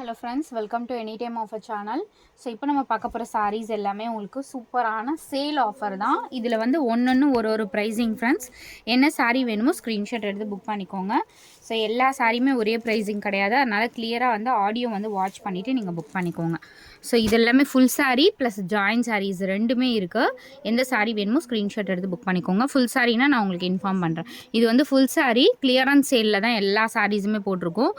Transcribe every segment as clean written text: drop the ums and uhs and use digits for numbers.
Hello friends, welcome to any time offer channel. So இப்போ நம்ம பார்க்க போகிற சாரீஸ் எல்லாமே உங்களுக்கு சூப்பரான சேல் ஆஃபர் தான். இதில் வந்து ஒன்று ஒரு ப்ரைஸிங் ஃப்ரெண்ட்ஸ். என்ன சாரீ வேணுமோ ஸ்க்ரீன்ஷாட் எடுத்து புக் பண்ணிக்கோங்க. ஸோ எல்லா சாரியுமே ஒரே ப்ரைஸிங் கிடையாது, அதனால் கிளியராக வந்து ஆடியோ வந்து வாட்ச் பண்ணிவிட்டு நீங்கள் புக் பண்ணிக்கோங்க. ஸோ இது எல்லாமே full saree plus join sarees ரெண்டுமே இருக்குது. எந்த சாரீ வேணுமோ ஸ்க்ரீன்ஷாட் எடுத்து புக் பண்ணிக்கோங்க. ஃபுல் சாரீனா நான் உங்களுக்கு இன்ஃபார்ம் பண்ணுறேன். இது வந்து ஃபுல் சாரீ கிளியரன்ஸ் சேலில் தான் எல்லா சாரீஸுமே போட்டிருக்கோம்.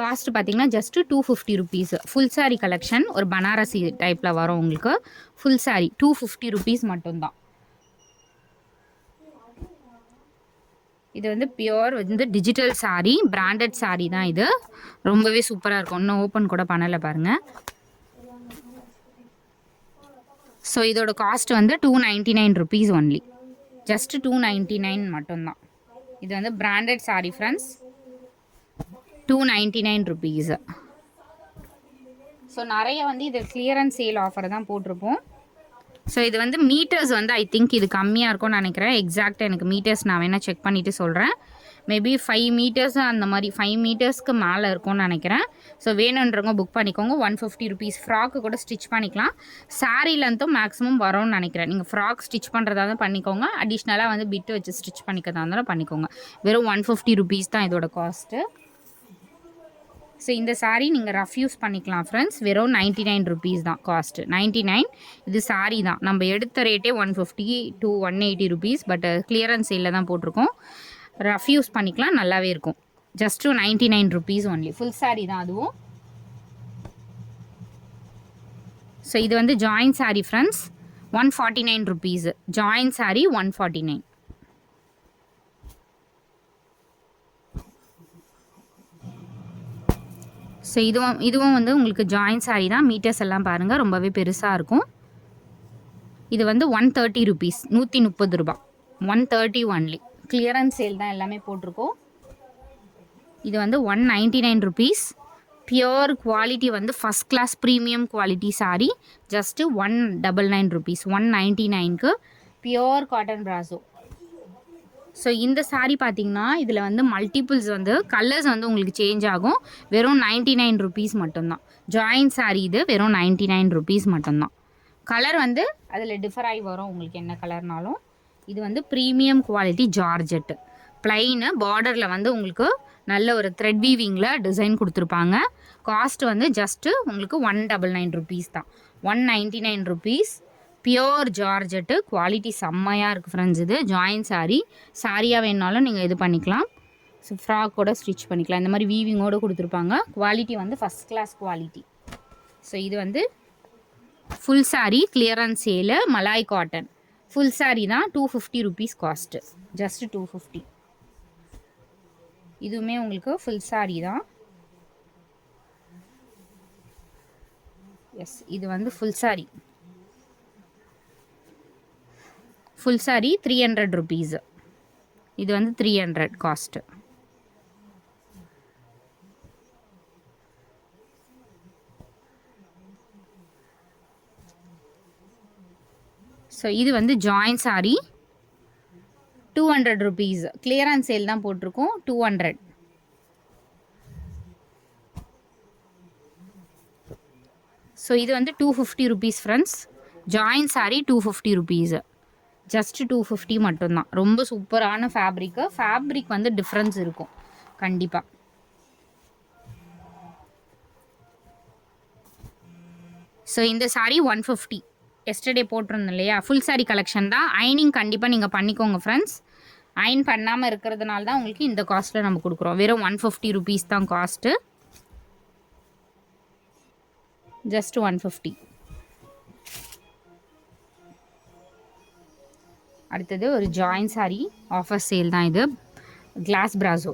காஸ்ட் பார்த்தீங்கன்னா just 250 rupees. Full sari collection ஒரு பனாரசி டைப்பில் வரும் உங்களுக்கு. ஃபுல் சாரீ 250 ருபீஸ் மட்டும்தான். இது வந்து பியோர் வந்து டிஜிட்டல் சாரீ, பிராண்டட் சாரீ தான் இது. ரொம்பவே சூப்பராக இருக்கும். இன்னும் ஓப்பன் கூட பண்ணலை பாருங்கள். ஸோ இதோட காஸ்ட் வந்து 299 ருபீஸ் ஒன்லி. ஜஸ்ட் 299 மட்டும்தான். இது வந்து branded sari friends. 299 rupees. So நிறைய வந்து இது கிளியரன்ஸ் சேல் ஆஃபர் தான் போட்டிருப்போம். ஸோ இது வந்து மீட்டர்ஸ் வந்து ஐ திங்க் இது கம்மியாக இருக்கும்னு நினைக்கிறேன். எக்ஸாக்டாக எனக்கு மீட்டர்ஸ் நான் வேணால் செக் பண்ணிவிட்டு சொல்கிறேன். மேபி 5 மீட்டர்ஸ் அந்த மாதிரி 5 மீட்டர்ஸ்க்கு மேலே இருக்கும்னு நினைக்கிறேன். ஸோ வேணுன்றவங்க புக் பண்ணிக்கோங்க. 150 ருபீஸ். ஃப்ராக்கு கூட ஸ்டிச் பண்ணிக்கலாம். சாரீ லென்த்தும் மேக்ஸிமம் வரும்னு நினைக்கிறேன். நீங்கள் ஃப்ராக் ஸ்டிச் பண்ணுறதா தான் பண்ணிக்கோங்க. அடிஷ்னலாக வந்து பிட்டு வச்சு ஸ்டிச் பண்ணிக்கிறதா இருந்தாலும் பண்ணிக்கோங்க. வெறும் 150 ருபீஸ் தான் இதோட காஸ்ட்டு. ஸோ இந்த சாரீ நீங்கள் ரஃப் யூஸ் பண்ணிக்கலாம் ஃப்ரெண்ட்ஸ். வெறும் 99 ருபீஸ் தான் காஸ்ட்டு. 99. இது சாரீ தான். நம்ம எடுத்த ரேட்டே 150 to 180 ருபீஸ். பட் கிளியரன்ஸ் சேலில் தான் போட்டிருக்கோம். ரஃப் யூஸ் பண்ணிக்கலாம், நல்லாவே இருக்கும். Just 99 rupees only. Full sari தான் அதுவும். ஸோ இது வந்து join sari friends. 149 rupees. Join sari 149. So இதுவும் வந்து உங்களுக்கு ஜாயின் சாரீ தான். மீட்டர்ஸ் எல்லாம் பாருங்கள், ரொம்பவே பெருசாக இருக்கும். இது வந்து 130 ருபீஸ். 130 ரூபா. 130 ஒன்லி. கிளியரன்ஸ் சேல் தான் எல்லாமே போட்டிருக்கோம். இது வந்து 199 ருபீஸ். பியோர் குவாலிட்டி வந்து first class premium quality sari. Just 199 rupees. 199க்கு பியோர் காட்டன் பிராசோ. ஸோ இந்த சாரீ பார்த்திங்கன்னா இதில் வந்து மல்டிபிள்ஸ் வந்து கலர்ஸ் வந்து உங்களுக்கு சேஞ்ச் ஆகும். வெறும் 99 ருபீஸ் மட்டும்தான். ஜாயின் சாரீ இது வெறும் 99 ருபீஸ் மட்டும்தான். கலர் வந்து அதில் டிஃபர் ஆகி வரும் உங்களுக்கு என்ன கலர்னாலும். இது வந்து ப்ரீமியம் குவாலிட்டி ஜார்ஜெட்டு. ப்ளைனு பார்டரில் வந்து உங்களுக்கு நல்ல ஒரு த்ரெட் வீவிங்கில் டிசைன் கொடுத்துருப்பாங்க. காஸ்ட் வந்து ஜஸ்ட்டு உங்களுக்கு 199 ருபீஸ் தான். 199 ருபீஸ். Pure georgette. குவாலிட்டி செம்மையாக இருக்குது ஃப்ரெண்ட்ஸ். இது ஜாயின் சாரீ. சாரியாக வேணுனாலும் நீங்கள் இது பண்ணிக்கலாம். ஸோ ஃப்ராக்கோட ஸ்டிச் பண்ணிக்கலாம். இந்த மாதிரி வீவிங்கோடு கொடுத்துருப்பாங்க. குவாலிட்டி வந்து ஃபஸ்ட் கிளாஸ் குவாலிட்டி. ஸோ இது வந்து ஃபுல் சாரீ கிளியரன்ஸ் சேலு மலாய் காட்டன். ஃபுல் சாரீ தான். 250 ருபீஸ் காஸ்ட்டு. ஜஸ்ட் 250. இதுவுமே உங்களுக்கு ஃபுல் சாரீ தான். எஸ், இது வந்து full sari. Full sari 300 rupees. இது வந்து 300 காஸ்ட்டு. ஸோ இது வந்து join sari 200 rupees. Clearance sale தான் போட்டிருக்கோம். 200. ஸோ இது வந்து 250 rupees friends. Join sari 250 rupees. Just 250 மட்டும்தான். ரொம்ப சூப்பரான ஃபேப்ரிக்கு. ஃபேப்ரிக் வந்து டிஃப்ரென்ஸ் இருக்கும் கண்டிப்பாக. ஸோ இந்த சாரீ 150. எஸ்டர்டே போட்டிருந்தோம் இல்லையா, ஃபுல் சாரீ கலெக்ஷன் தான். அயனிங் கண்டிப்பாக நீங்கள் பண்ணிக்கோங்க ஃப்ரெண்ட்ஸ். அயன் பண்ணாமல் இருக்கிறதுனால தான் உங்களுக்கு இந்த காஸ்ட்டில் நம்ம கொடுக்குறோம். வெறும் 150 ருபீஸ் தான் காஸ்ட்டு. ஜஸ்ட் 150. அடுத்தது ஒரு ஜாயின் சாரீ ஆஃபர் சேல் தான். இது கிளாஸ் பிராசோ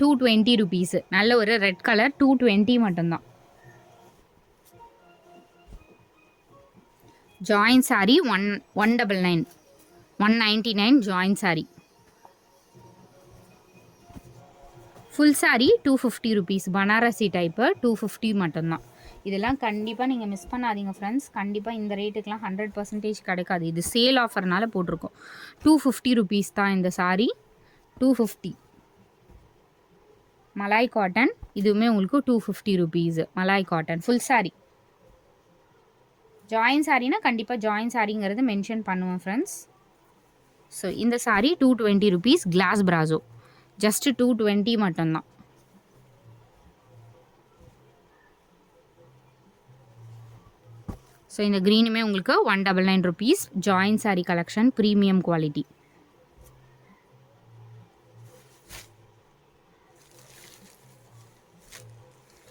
220 ருபீஸு. நல்ல ஒரு ரெட் கலர். 220 மட்டும்தான். Join sari 199. 199 join sari. Full sari 250 rupees. Banarasi type 250 மட்டும்தான். இதெல்லாம் கண்டிப்பாக நீங்கள் மிஸ் பண்ணாதீங்க ஃப்ரெண்ட்ஸ். கண்டிப்பாக இந்த ரேட்டுக்கெலாம் 100% கிடைக்காது. இது சேல் ஆஃபர்னால போட்டிருக்கோம். 250 ருபீஸ் தான் இந்த சாரீ. 250. மலாய் காட்டன், இதுவுமே உங்களுக்கு 250 ருபீஸ். மலாய் காட்டன் ஃபுல் சாரி. ஜாயின் சாரீனா கண்டிப்பாக ஜாயின் சாரீங்கிறது மென்ஷன் பண்ணுவேன் ஃப்ரெண்ட்ஸ். ஸோ இந்த சாரீ 220 ருபீஸ். கிளாஸ் பிராசோ ஜஸ்ட் 220 மட்டும்தான். ஸோ இந்த க்ரீனுமே உங்களுக்கு 199 rupees. Join sari collection, premium quality.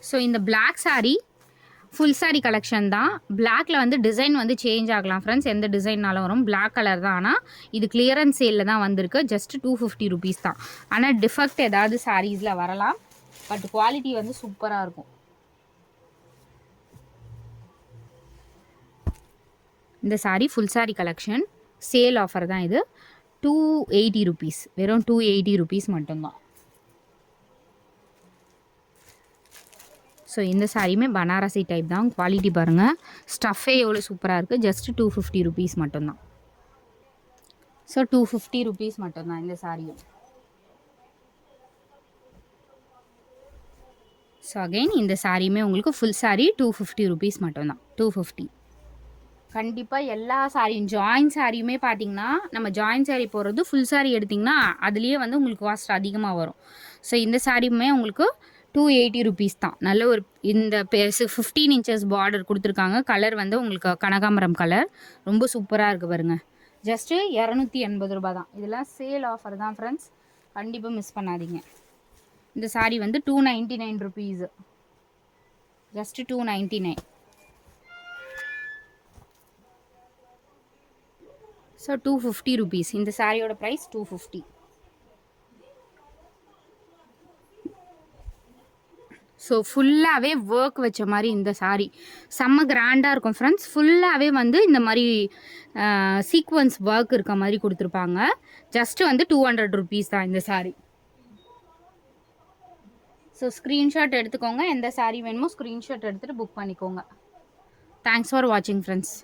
So இந்த black sari full sari collection தான். பிளாக்ல வந்து டிசைன் வந்து சேஞ்ச் ஆகலாம் ஃப்ரெண்ட்ஸ், எந்த டிசைன்னாலும் வரும். பிளாக் கலர் தான், ஆனால் இது கிளியரன்ஸ் சேலில் தான் வந்திருக்கு. ஜஸ்ட் 250 ருபீஸ் தான். ஆனால் டிஃபெக்ட் ஏதாவது சாரீஸில் வரலாம், பட் குவாலிட்டி வந்து சூப்பராக இருக்கும். இந்த sari full sari collection sale offer தான் இது. 280 ருபீஸ். வெறும் 280 ருபீஸ் மட்டும்தான். ஸோ இந்த சாரியுமே பனாரசி டைப் தான். குவாலிட்டி பாருங்கள், ஸ்டஃபே எவ்வளோ சூப்பராக இருக்குது. ஜஸ்ட் 250 ருபீஸ் மட்டும்தான். ஸோ 250 ருபீஸ் மட்டும்தான் இந்த சாரியும். ஸோ அகெயின் இந்த சாரியுமே உங்களுக்கு ஃபுல் சாரி 250 ருபீஸ் மட்டும்தான். 250. கண்டிப்பாக எல்லா சாரியும் ஜாயின் சாரியுமே பார்த்தீங்கன்னா, நம்ம ஜாயின் சாரி போடுறது ஃபுல் சாரி எடுத்திங்கன்னா அதுலேயே வந்து உங்களுக்கு காஸ்ட் அதிகமாக வரும். ஸோ இந்த சாரியுமே உங்களுக்கு 280 ருபீஸ் தான். நல்ல ஒரு இந்த 15 இன்ச்சஸ் பார்டர் கொடுத்துருக்காங்க. கலர் வந்து உங்களுக்கு கனகாம்பரம் கலர், ரொம்ப சூப்பராக இருக்குது பாருங்க. ஜஸ்ட்டு 280 ரூபா தான். இதெல்லாம் சேல் ஆஃபர் தான் ஃப்ரெண்ட்ஸ், கண்டிப்பாக மிஸ் பண்ணாதீங்க. இந்த சாரீ வந்து 299 ருபீஸ். ஜஸ்ட்டு 299. So 250 rupees. இந்த சாரியோட ப்ரைஸ் 250. ஸோ ஃபுல்லாகவே ஒர்க் வச்ச மாதிரி இந்த சாரீ செம்ம கிராண்டாக இருக்கும் ஃப்ரெண்ட்ஸ். ஃபுல்லாகவே வந்து இந்த மாதிரி சீக்வன்ஸ் ஒர்க் இருக்க மாதிரி கொடுத்துருப்பாங்க. ஜஸ்ட்டு வந்து 200 ருபீஸ் தான் இந்த சாரீ. ஸோ ஸ்க்ரீன்ஷாட் எடுத்துக்கோங்க, எந்த சாரீ வேணுமோ ஸ்க்ரீன்ஷாட் எடுத்துகிட்டு புக் பண்ணிக்கோங்க. தேங்க்ஸ் ஃபார் வாட்சிங் ஃப்ரெண்ட்ஸ்.